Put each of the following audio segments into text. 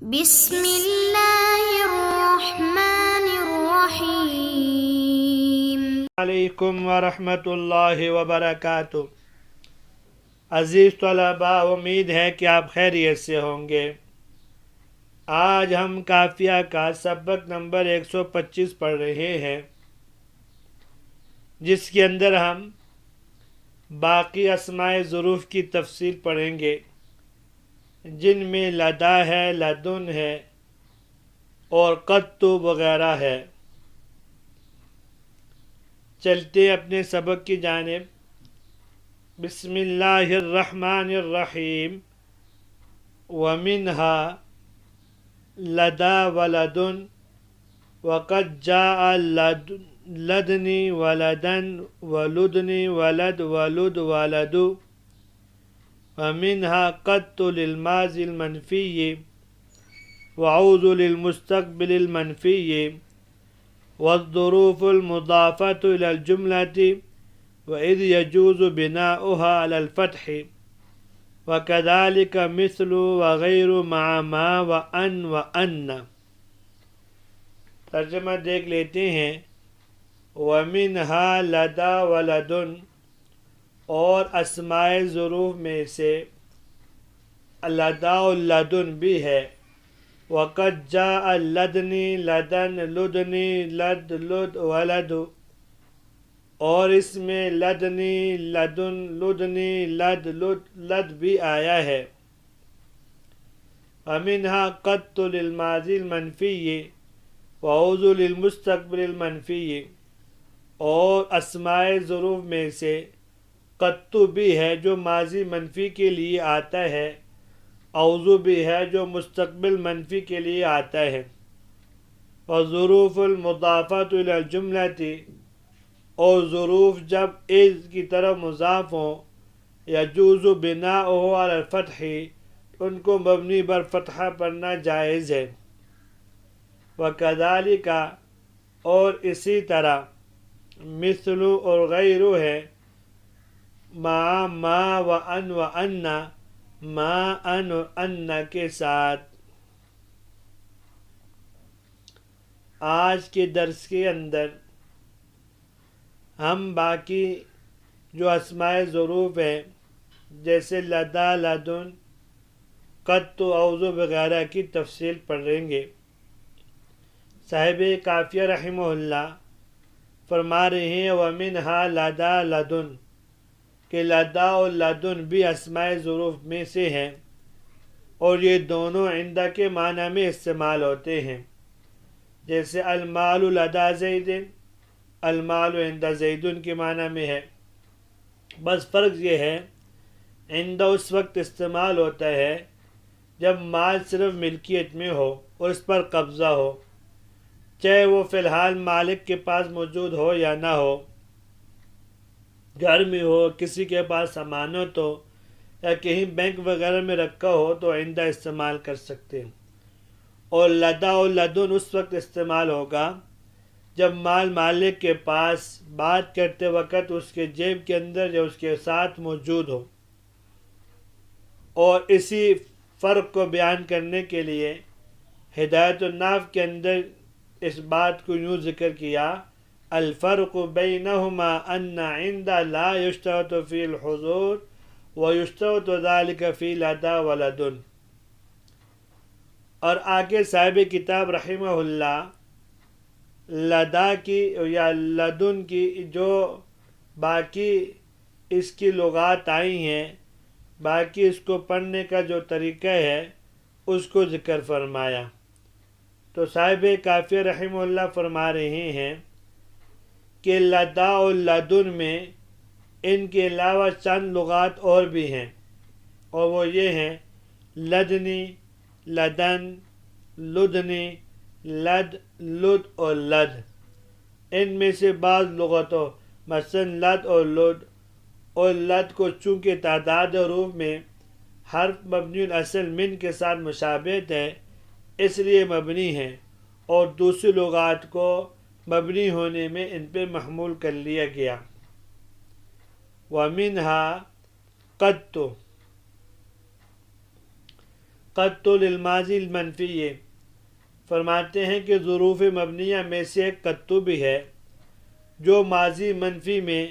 بسم اللہ الرحمن الرحیم۔ علیکم ورحمۃ اللہ وبرکاتہ۔ عزیز طلباء، امید ہے کہ آپ خیریت سے ہوں گے۔ آج ہم قافیہ کا سبق نمبر 125 پڑھ رہے ہیں، جس کے اندر ہم باقی اسماء ظروف کی تفصیل پڑھیں گے، جن میں لدا ہے، لدن ہے اور قط وغیرہ ہے۔ چلتے اپنے سبق کی جانب۔ بسم اللہ الرحمن الرحیم۔ ومنها لدا ولدن وقد جاء لدنی ولدن ولدنی ولد ولد ولد۔ ومنها قط للماضی المنفی وعوض للمستقبل المنفی والظروف المضافة إلى الجملة وإذ يجوز بناؤها على الفتح وكذلك مثل وغير مع ما وأن وأن۔ ترجمہ دیکھ لیتے ہیں۔ ومنها لدا ولدن، اور اسماء ظروف میں سے لدا و لدن بھی ہے۔ وقد جاء لدنی لدن لدنی لد لد ولد، اور اس میں لدنی لدن لدنی لد لد لد بھی آیا ہے۔ ومنها قط للماضی المنفی وعوض للمستقبل المنفی، اور اسماء ظروف میں سے قط بھی ہے جو ماضی منفی کے لیے آتا ہے، اوضو بھی ہے جو مستقبل منفی کے لیے آتا ہے۔ وظروف المضافۃ الی الجملۃ، اور ظروف جب از کی طرف مضاف ہوں، یجوز بناؤہ علی الفتح، ان کو مبنی بر فتحہ پڑھنا جائز ہے۔ وکذالک، اور اسی طرح، مثل اور غیر ہے، مع ما وان وان، ما ان و ان کے ساتھ۔ آج کے درس کے اندر ہم باقی جو اسماء ظروف ہیں، جیسے لدا لدن قط اوضو وغیرہ کی تفصیل پڑھیں گے۔ صاحب قافیہ رحمہ اللہ فرما رہے ہیں ومنها لدا لدن، کہ لدا اور لدن بھی اسماء ظروف میں سے ہیں، اور یہ دونوں عند کے معنی میں استعمال ہوتے ہیں۔ جیسے المال لدا زید، المال عند زید کے معنی میں ہے۔ بس فرق یہ ہے، عند اس وقت استعمال ہوتا ہے جب مال صرف ملکیت میں ہو اور اس پر قبضہ ہو، چاہے وہ فی الحال مالک کے پاس موجود ہو یا نہ ہو، گھر میں ہو، کسی کے پاس امانت ہو، یا کہیں بینک وغیرہ میں رکھا ہو تو آئندہ استعمال کر سکتے ہیں۔ اور لدا و لدن اس وقت استعمال ہوگا جب مال مالک کے پاس بات کرتے وقت اس کے جیب کے اندر یا اس کے ساتھ موجود ہو۔ اور اسی فرق کو بیان کرنے کے لیے ہدایت الناف کے اندر اس بات کو یوں ذکر کیا، الفرق بینہما ان عند لا یشترط فی الحضور ویشترط ذلك فی لدا ولدن۔ اور آگے صاحب کتاب رحمہ اللہ لدا کی یا لدن کی جو باقی اس کی لغات آئی ہیں، باقی اس کو پڑھنے کا جو طریقہ ہے، اس کو ذکر فرمایا۔ تو صاحب قافیہ رحمہ اللہ فرما رہے ہیں کہ لدا اور لدن میں ان کے علاوہ چند لغات اور بھی ہیں، اور وہ یہ ہیں لدنی، لدن، لدنی، لد، لد اور لد۔ ان میں سے بعض لغتوں مثلا لد اور لد کو چونکہ تعداد حروف میں حرف مبنی الاصل من کے ساتھ مشابہت ہے، اس لیے مبنی ہیں، اور دوسری لغات کو مبنی ہونے میں ان پہ محمول کر لیا گیا۔ وَمِنْهَا قَطُّ، قط للماضی المنفی، فرماتے ہیں کہ ظروف مبنیہ میں سے ایک قط بھی ہے جو ماضی منفی میں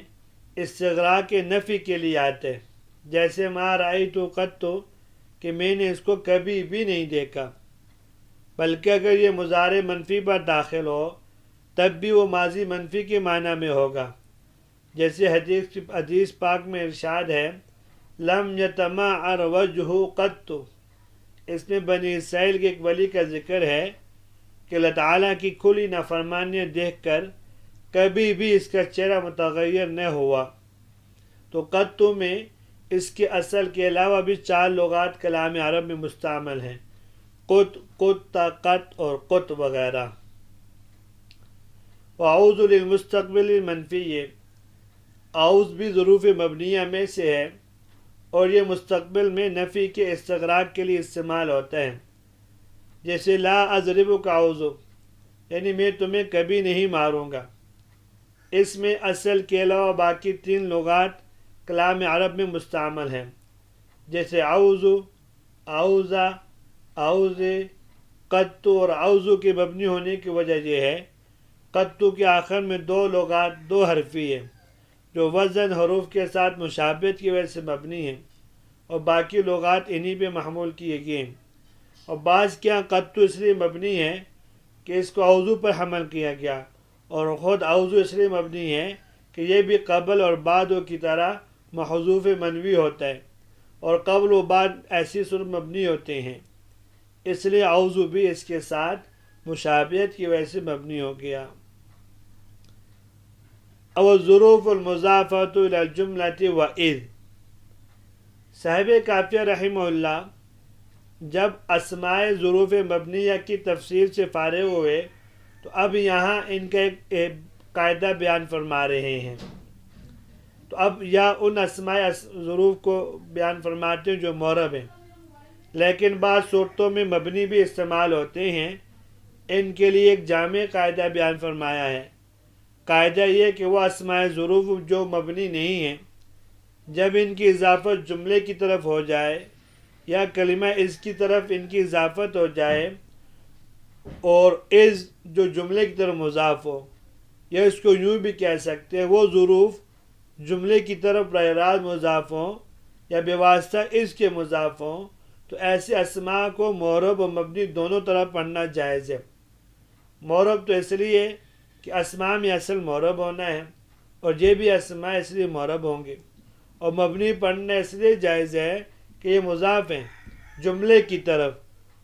استغراق نفی کے لیے آتے ہیں، جیسے ما رأیت قط، کہ میں نے اس کو کبھی بھی نہیں دیکھا، بلکہ اگر یہ مضارع منفی پر داخل ہو تب بھی وہ ماضی منفی کے معنی میں ہوگا، جیسے حدیث پاک میں ارشاد ہے لم یتمعر وجہ قط، اس میں بنی اسرائیل کے ایک ولی کا ذکر ہے کہ اللہ تعالیٰ کی کھلی نافرمانیاں دیکھ کر کبھی بھی اس کا چہرہ متغیر نہ ہوا۔ تو قط میں اس کے اصل کے علاوہ بھی 4 لغات کلام عرب میں مستعمل ہیں، قط، قط، قط اور قط وغیرہ۔ وَأَعُوذُ لِلْمُسْتَقْبِلِ الْمَنْفِيِّ، اعوذ بھی ظروف مبنیہ میں سے ہے اور یہ مستقبل میں نفی کے استغراق کے لیے استعمال ہوتا ہے، جیسے لا اضربک اعوذ، یعنی میں تمہیں کبھی نہیں ماروں گا۔ اس میں اصل کے علاوہ باقی 3 لغات کلام عرب میں مستعمل ہیں، جیسے اعوذ، اعوذہ، اعوذ، قط اور اعوذ کے مبنی ہونے کی وجہ یہ ہے قط کے آخر میں 2 لغات 2 حرفی ہیں جو وزن حروف کے ساتھ مشابہت کی وجہ سے مبنی ہیں، اور باقی لغات انہی پہ محمول کیے گئے ہیں۔ اور بعض کے یہاں قط اس لیے مبنی ہے کہ اس کو اعوذ پر حمل کیا گیا، اور خود اعوذ اس لیے مبنی ہے کہ یہ بھی قبل اور بعد کی طرح محذوف منوی ہوتا ہے، اور قبل و بعد ایسی صورت مبنی ہوتے ہیں، اس لیے اعوذ بھی اس کے ساتھ مشابہت کی وجہ سے مبنی ہو گیا۔ او الظروف المضافۃ الی الجملۃ وَإِذْ، صاحب کافیہ رحمہ اللہ جب اسماء ظروف مبنیہ کی تفصیل سے فارغ ہوئے تو اب یہاں ان کا ایک قاعدہ بیان فرما رہے ہیں۔ تو اب یا ان اسماء ظروف کو بیان فرماتے ہیں جو معرب ہیں لیکن بعض صورتوں میں مبنی بھی استعمال ہوتے ہیں، ان کے لیے ایک جامع قاعدہ بیان فرمایا ہے۔ قاعدہ یہ کہ وہ اسماء ظروف جو مبنی نہیں ہیں، جب ان کی اضافت جملے کی طرف ہو جائے یا کلمہ از کی طرف ان کی اضافت ہو جائے، اور از جو جملے کی طرف مضاف ہو، یا اس کو یوں بھی کہہ سکتے ہیں وہ ظروف جملے کی طرف براہ راست مضاف ہوں یا بے واسطہ اس کے مضاف ہوں، تو ایسے اسماء کو معرب و مبنی دونوں طرح پڑھنا جائز ہے۔ معرب تو اس لیے کہ اسماء میں اصل معرب ہونا ہے، اور یہ بھی اسماء اس لیے معرب ہوں گے، اور مبنی پڑھنا اس لیے جائز ہے کہ یہ مضاف ہیں جملے کی طرف،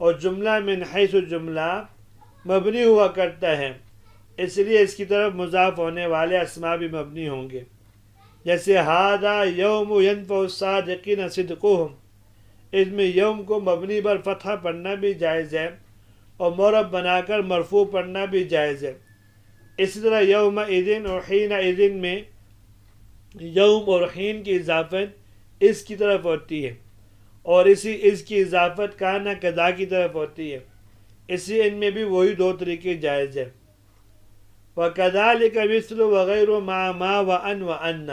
اور جملہ من حیث جملہ مبنی ہوا کرتا ہے، اس لیے اس کی طرف مضاف ہونے والے اسماء بھی مبنی ہوں گے، جیسے ھذا یوم ینفع الصادقین صدقہم، اس میں یوم کو مبنی پر فتحہ پڑھنا بھی جائز ہے اور معرب بنا کر مرفوع پڑھنا بھی جائز ہے۔ اسی طرح یوم اذن اور حین اذن میں یوم اور حین کی اضافت اس کی طرف ہوتی ہے، اور اسی اس کی اضافت کانا کذا کی طرف ہوتی ہے، اسی ان میں بھی وہی 2 طریقے جائز ہیں۔ وَكَذَلِكَ مِثْلُ وَغَيْرُ مَا مَا وَأَنْ وَأَنَّ،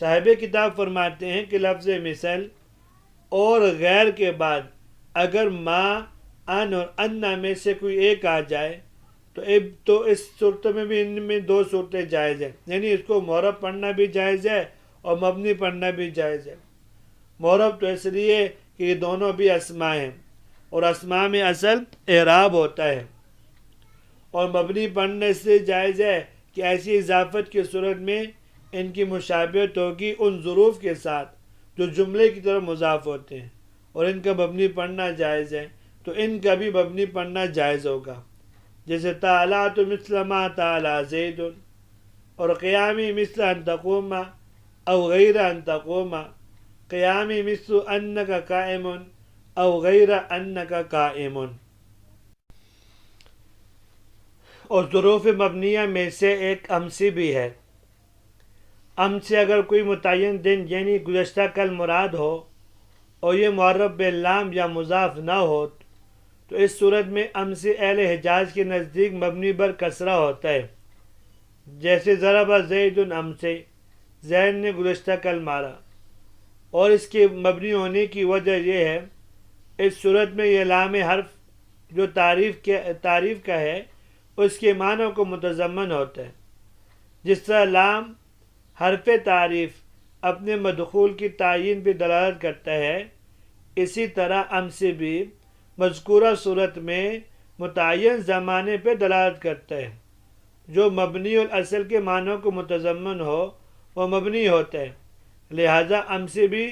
صاحب کتاب فرماتے ہیں کہ لفظ مثل اور غیر کے بعد اگر ما، ان اور انا میں سے کوئی ایک آ جائے تو اس صورتوں میں بھی ان میں 2 صورتیں جائز ہیں، یعنی اس کو معرب پڑھنا بھی جائز ہے اور مبنی پڑھنا بھی جائز ہے۔ معرب تو اس لیے کہ یہ دونوں بھی اسماء ہیں اور اسماء میں اصل اعراب ہوتا ہے، اور مبنی پڑھنے سے جائز ہے کہ ایسی اضافت کی صورت میں ان کی مشابہت ہوگی ان ظروف کے ساتھ جو جملے کی طرف مضاف ہوتے ہیں، اور ان کا مبنی پڑھنا جائز ہے تو ان کا بھی مبنی پڑھنا جائز ہوگا، جیسے طالعت مثل ما طالع زید، اور قیامی مثل ان تقوم او غیر ان تقوم، قیامی مثل انک قائم او غیر انک قائم۔ اور ظروف مبنیہ میں سے ایک امسی بھی ہے۔ ام سے اگر کوئی متعین دن یعنی گزشتہ کل مراد ہو اور یہ معرب باللام یا مضاف نہ ہو تو اس صورت میں ام سے اہل حجاز کے نزدیک مبنی بر کسرہ ہوتا ہے، جیسے ضرب زید ام سے، زید نے گزشتہ کل مارا، اور اس کے مبنی ہونے کی وجہ یہ ہے اس صورت میں یہ لام حرف جو تعریف کا ہے اس کے معنوں کو متضمن ہوتا ہے. جس طرح لام حرف تعریف اپنے مدخول کی تعین پہ دلالت کرتا ہے، اسی طرح ام سے بھی مذکورہ صورت میں متعین زمانے پہ دلالت کرتا ہے. جو مبنی الاصل کے معنوں کو متضمن ہو وہ مبنی ہوتا ہے، لہذا ام سے بھی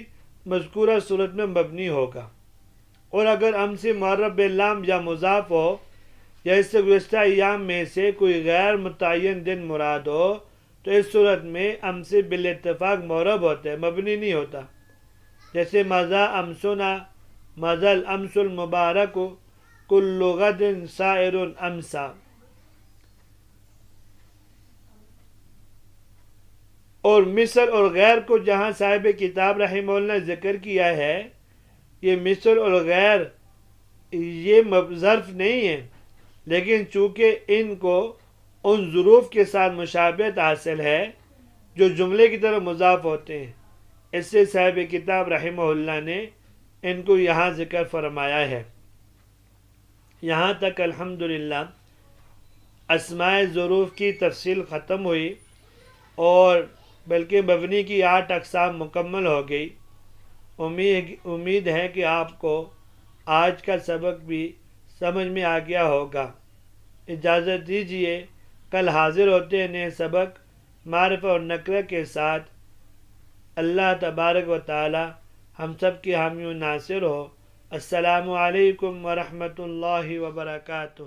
مذکورہ صورت میں مبنی ہوگا. اور اگر ام سے معرب باللام یا مضاف ہو یا اس سے گزشتہ ایام میں سے کوئی غیر متعین دن مراد ہو تو اس صورت میں ام سے بالاتفاق معرب ہوتا ہے، مبنی نہیں ہوتا. جیسے مضا امسنا، مضا الامس المبارک، کل غد سائر امسا. اور مثل اور غیر کو جہاں صاحب کتاب رحمہ اللہ نے ذکر کیا ہے، یہ مثل اور غیر یہ ظرف نہیں ہے، لیکن چونکہ ان کو ان ظروف کے ساتھ مشابہت حاصل ہے جو جملے کی طرف مضاف ہوتے ہیں، اس سے صاحب کتاب رحمہ اللہ نے ان کو یہاں ذکر فرمایا ہے. یہاں تک الحمدللہ اسماء ظروف کی تفصیل ختم ہوئی اور بلکہ مبنی کی 8 اقسام مکمل ہو گئی. امید ہے کہ آپ کو آج کا سبق بھی سمجھ میں آ گیا ہوگا. اجازت دیجیے، کل حاضر ہوتے ہیں نئے سبق معرفہ اور نکرہ کے ساتھ. اللہ تبارک و تعالی ہم سب کی حامی و ناصر ہو. السلام علیکم ورحمۃ اللہ وبرکاتہ.